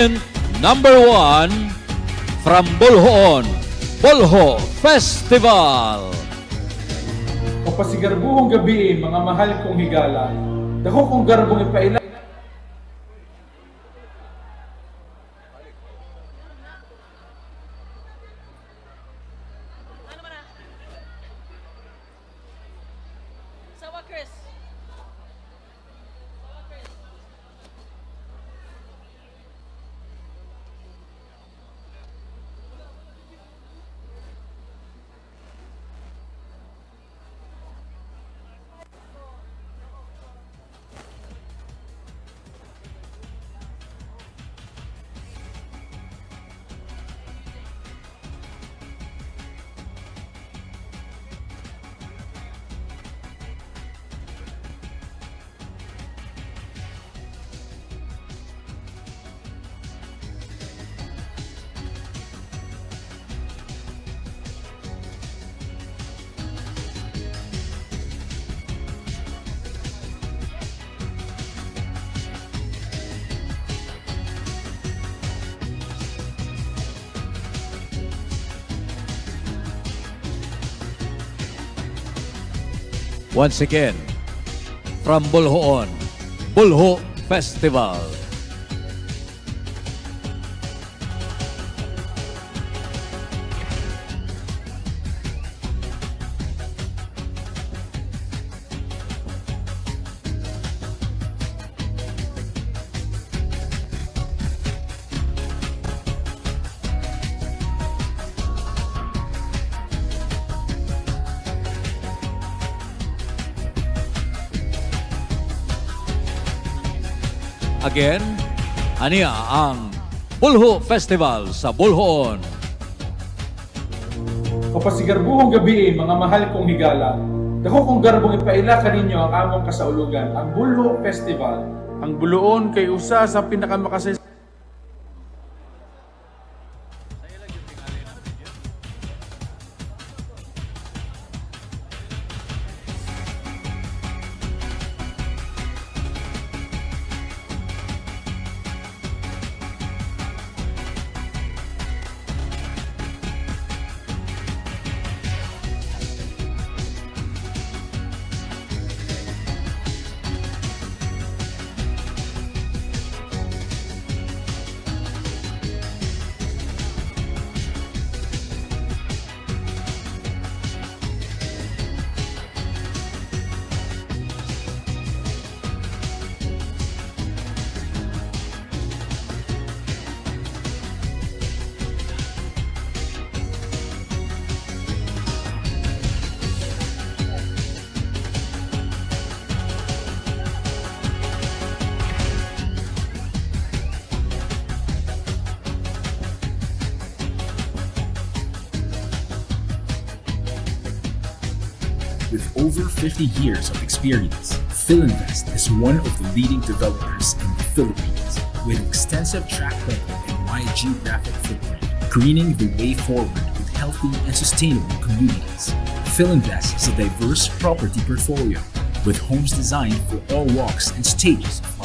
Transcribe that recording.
Number 1 from Bolhoon, Bolho Festival. Kapasigarbuhong gabi, mga mahal kong higala, dako kong garbong ipaila. Sawa Chris. Once again, from Bolhoon, Bolho Festival. Again, aniya ang Bolho Festival sa Bolhoon. Kapasigarbuhong gabi, mga mahal kong higala, dako kong garbong ipaila kaninyo ang among kasaulugan, ang Bolho Festival. Ang Buluon kay usa sa pinakamakasay With over 50 years of experience, Philinvest is one of the leading developers in the Philippines with an extensive track record and wide geographic footprint, greening the way forward with healthy and sustainable communities. Philinvest is a diverse property portfolio with homes designed for all walks and stages of